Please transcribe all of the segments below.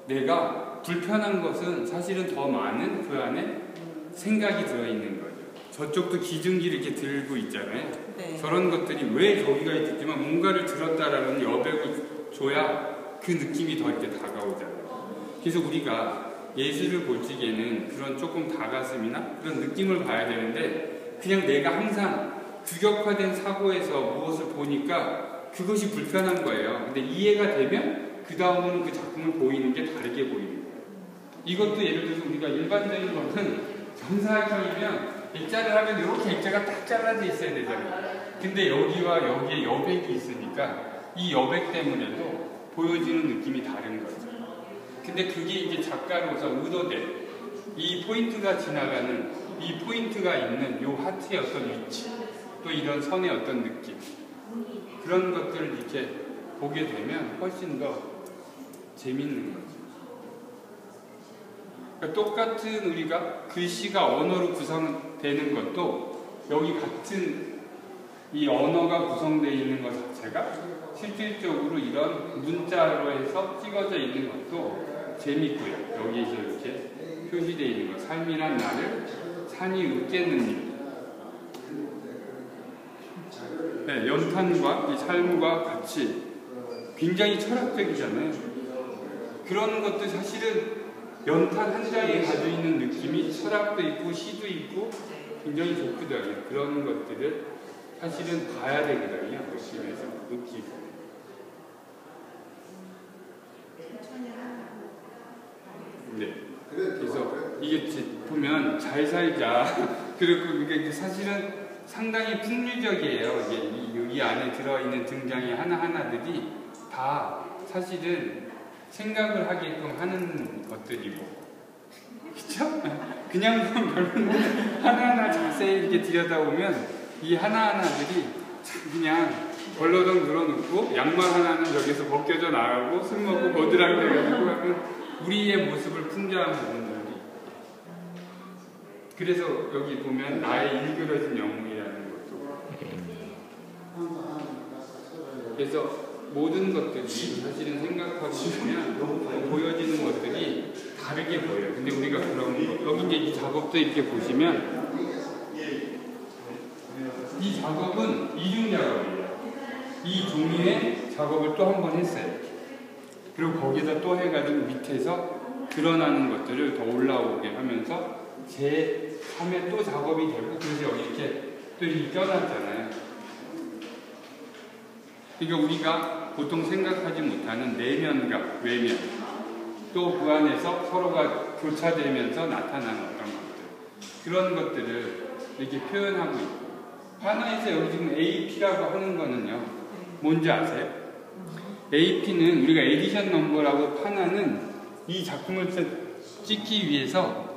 내가 불편한 것은 사실은 더 많은 그 안에 생각이 들어있는 거죠. 저쪽도 기증기를 이렇게 들고 있잖아요. 네. 저런 것들이 왜 저기가 있겠지만 뭔가를 들었다라는 여백을 줘야 그 느낌이 더 이렇게 다가오잖아요. 그래서 우리가 예술을 볼 적에는 그런 조금 다가슴이나 그런 느낌을 봐야 되는데 그냥 내가 항상 규격화된 사고에서 무엇을 보니까 그것이 불편한 거예요. 근데 이해가 되면 그 다음은 그 작품을 보이는 게 다르게 보이는 거예요. 이것도 예를 들어서 우리가 일반적인 것은 정사각형이면 액자를 하면 이렇게 액자가 딱 잘라져 있어야 되잖아요. 근데 여기와 여기에 여백이 있으니까 이 여백 때문에도 보여지는 느낌이 다른 거죠. 근데 그게 이제 작가로서 의도된 이 포인트가 지나가는 이 포인트가 있는 이 하트의 어떤 위치 또 이런 선의 어떤 느낌 그런 것들을 이렇게 보게 되면 훨씬 더 재밌는 거죠. 그러니까 똑같은 우리가 글씨가 언어로 구성되는 것도 여기 같은 이 언어가 구성되어 있는 것 자체가 실질적으로 이런 문자로 해서 찍어져 있는 것도 재밌고요. 여기에서 이렇게 표시되어 있는 것. 삶이란 나를 산이 웃겠느니. 네, 연탄과 이 삶과 같이 굉장히 철학적이잖아요. 그런 것도 사실은 연탄 한 장에 가지고 있는 느낌이 철학도 있고 시도 있고 굉장히 좋거든요. 그런 것들을 사실은 봐야 되거든요. 열심히해서 느끼고. 네. 그래서 이게 보면 잘 살자. 그리고 이게 사실은 상당히 풍류적이에요. 이게 이 안에 들어있는 등장의 하나하나들이 다 사실은 생각을 하게끔 하는 것들이고. 그쵸? 그냥 별로 하나하나 자세히 이렇게 들여다보면 이 하나하나들이 그냥 벌러덩 늘어놓고 양말 하나는 여기서 벗겨져 나가고 술 먹고 버드락이 돼가지고 하면 우리의 모습을 풍자한 부분들이 그래서 여기 보면 나의 일그러진 영웅이라는 것도 그래서 모든 것들이 사실은 생각하고 보면 보여지는 것들이 다르게 보여요. 근데 우리가 그런 거 여기 이제 이 작업도 이렇게 보시면 이 작업은 이중 작업이에요. 이 종이에 작업을 또 한 번 했어요. 그리고 거기다 또 해가지고 밑에서 드러나는 것들을 더 올라오게 하면서 제3의 또 작업이 되고 그래서 여기 이렇게 또 이렇게 껴놨잖아요. 그러니까 우리가 보통 생각하지 못하는 내면과 외면 또 그 안에서 서로가 교차되면서 나타나는 어떤 것들 그런 것들을 이렇게 표현하고 있고 하나에서 여기 지금 AP라고 하는 거는요 뭔지 아세요? AP는 우리가 에디션 넘버라고 파나는 이 작품을 찍기 위해서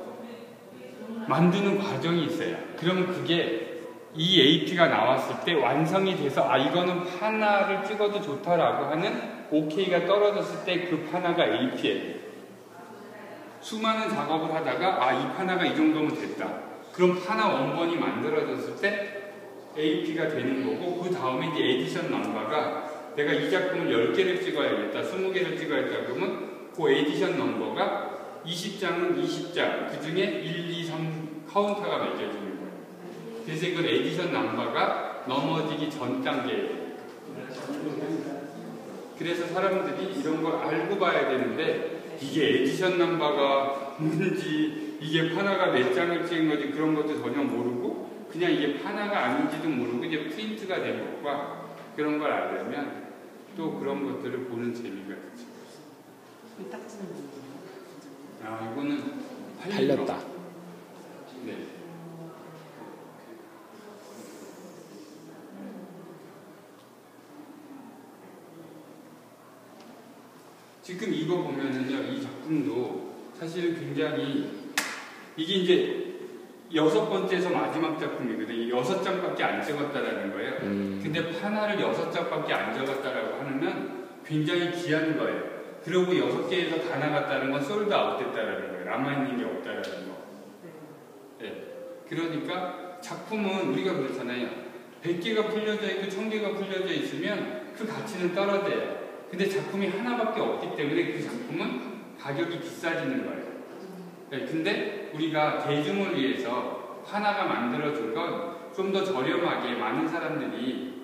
만드는 과정이 있어요. 그러면 그게 이 AP가 나왔을 때 완성이 돼서 아 이거는 파나를 찍어도 좋다라고 하는 OK가 떨어졌을 때 그 파나가 AP예요. 수많은 작업을 하다가 아 이 파나가 이 정도면 됐다. 그럼 파나 원본이 만들어졌을 때 AP가 되는 거고 그 다음에 이제 에디션 넘버가 내가 이 작품을 10개를 찍어야겠다 20개를 찍어야겠다 그러면 그 에디션 넘버가 20장은 20장 그 중에 1, 2, 3 카운터가 매겨지는 거예요. 그래서 이건 에디션 넘버가 넘어지기 전 단계예요. 그래서 사람들이 이런 걸 알고 봐야 되는데 이게 에디션 넘버가 뭔지 이게 파나가 몇 장을 찍은 거지 그런 것도 전혀 모르고 그냥 이게 파나가 아닌지도 모르고 이제 프린트가 된 것과 그런 걸 알려면 또 그런 것들을 보는 재미가 있죠. 딱지는 아 이거는 팔렸다. 네. 지금 이거 보면은요, 이 작품도 사실은 굉장히 이게 이제 6번째에서 마지막 작품이거든요. 6장밖에 안 찍었다라는 거예요. 근데 파나를 6장밖에 안 적었다라고 하면 굉장히 귀한 거예요. 그리고 6개에서 다 나갔다는 건 솔드 아웃 됐다라는 거예요. 남아있는 게 없다라는 거. 네. 그러니까 작품은 우리가 그렇잖아요. 100개가 풀려져 있고 1000개가 풀려져 있으면 그 가치는 떨어져요. 근데 작품이 하나밖에 없기 때문에 그 작품은 가격이 비싸지는 거예요. 네, 근데 우리가 대중을 위해서 판화가 만들어준 건 좀 더 저렴하게 많은 사람들이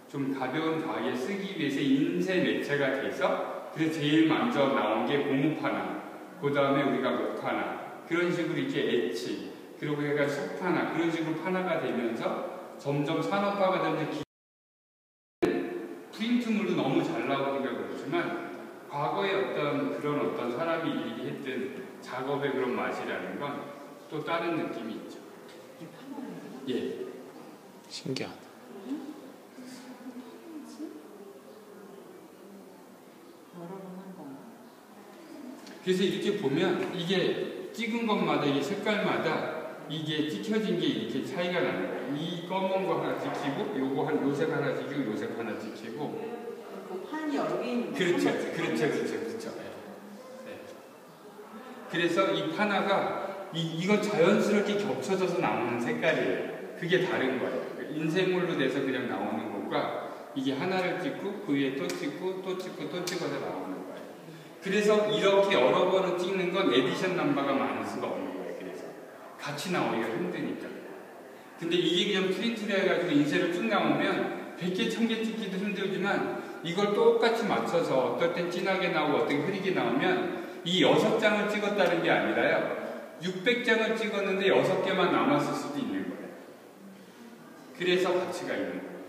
좀 가벼운 과에 쓰기 위해서 인쇄 매체가 돼서 그래서 제일 먼저 나온 게 고무판화, 그 다음에 우리가 목판화, 그런 식으로 이렇게 엣지, 그리고 얘가 속판화, 그런 식으로 판화가 되면서 점점 산업화가 되면서 프린트물도 너무 잘 나오니까 그렇지만 과거에 그런 어떤 사람이 얘기했던 작업의 그런 맛이라는 건 또 다른 느낌이 있죠. 예. 신기하다. 여러 번 한 건가? 그래서 이렇게 보면 이게 찍은 것마다 이게 색깔마다 이게 찍혀진 게 이렇게 차이가 나는 거예요. 이 검은 거 하나 찍히고 요색 하나 찍히고 요색 하나 찍히고 그 판이 여러 개 있는 거. 그렇죠. 네. 그래서 이 판화가 이건 자연스럽게 겹쳐져서 나오는 색깔이에요. 그게 다른 거예요. 인쇄물로 돼서 그냥 나오는 것과 이게 하나를 찍고 그 위에 또 찍고 또 찍고 또 찍어서 나오는 거예요. 그래서 이렇게 여러 번을 찍는 건 에디션 넘버가 많을 수가 없는 거예요. 그래서 같이 나오기가 힘드니까. 근데 이게 그냥 프린트를 해가지고 인쇄를 쭉 나오면 100개, 1000개 찍기도 힘들지만 이걸 똑같이 맞춰서 어떨 땐 진하게 나오고 어떨 땐 흐리게 나오면 이 6장을 찍었다는 게 아니라요. 600장을 찍었는데 6개만 남았을 수도 있는 거예요. 그래서 가치가 있는 거예요.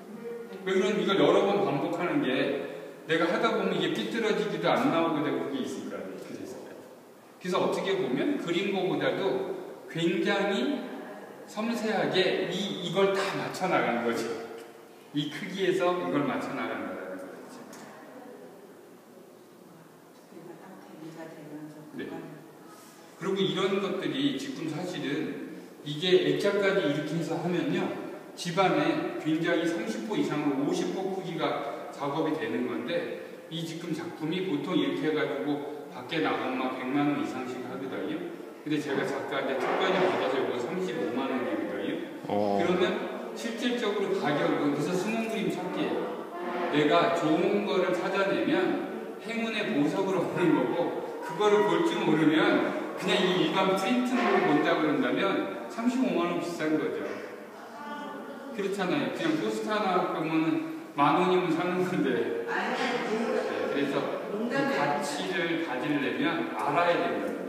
왜 그러면 이걸 여러 번 반복하는 게 내가 하다 보면 이게 삐뚤어지기도 안 나오게 되고 그게 있을 거예요. 그래서 어떻게 보면 그린 거보다도 굉장히 섬세하게 이걸 다 맞춰 나가는 거죠. 이 크기에서 이걸 맞춰 나간다는 거죠. 네. 그리고 이런 것들이 지금 사실은 이게 액자까지 이렇게 해서 하면요. 집안에 굉장히 30호 이상으로 50호 크기가 작업이 되는 건데 이 지금 작품이 보통 이렇게 해가지고 밖에 나가면 막 100만 원 이상씩 하거든요. 근데 제가 작가한테 특별히 받아서 이거 35만 원이거든요. 그러면 실질적으로 가격은 그래서 숨은 그림 찾기예요. 내가 좋은 거를 찾아내면 행운의 보석으로 보는 거고 그거를 볼 줄 모르면 그냥 이 일반 프린트물을 본다 그런다면 35만 원 비싼 거죠. 그렇잖아요. 그냥 포스터 하나 보면은 10,000원이면 사는 건데. 네, 그래서 그 가치를 가지려면 알아야 된다는 거죠.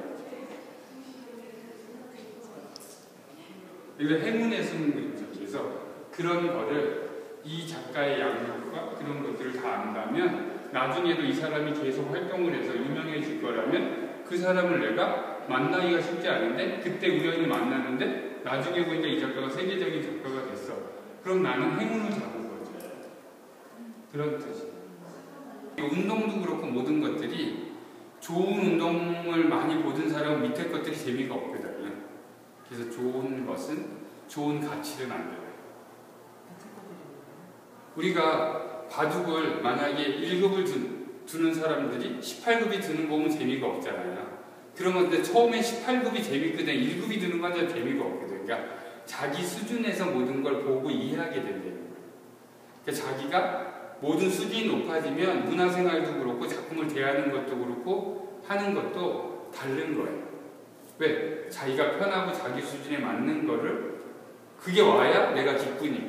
이거 행운의 숨은 그림이죠. 그래서 그런 거를 이 작가의 양력과 그런 것들을 다 안다면 나중에도 이 사람이 계속 활동을 해서 유명해질 거라면 그 사람을 내가 만나기가 쉽지 않은데 그때 우연히 만나는데 나중에 보니까 이 작가가 세계적인 작가가 됐어. 그럼 나는 행운을 잡은 거죠. 그런 뜻이에요. 운동도 그렇고 모든 것들이 좋은 운동을 많이 보던 사람은 밑에 것들이 재미가 없거든요. 그래서 좋은 것은 좋은 가치를 만들어요. 우리가 바둑을 만약에 1급을 두는 사람들이 18급이 드는 거 보면 재미가 없잖아요. 그러면 근데 처음에 18급이 재밌거든 1급이 드는 건 재미가 없거든. 그러니까 자기 수준에서 모든 걸 보고 이해하게 된다는 거예요. 그러니까 자기가 모든 수준이 높아지면 문화생활도 그렇고 작품을 대하는 것도 그렇고 하는 것도 다른 거예요. 왜? 자기가 편하고 자기 수준에 맞는 거를 그게 와야 내가 기쁘니까.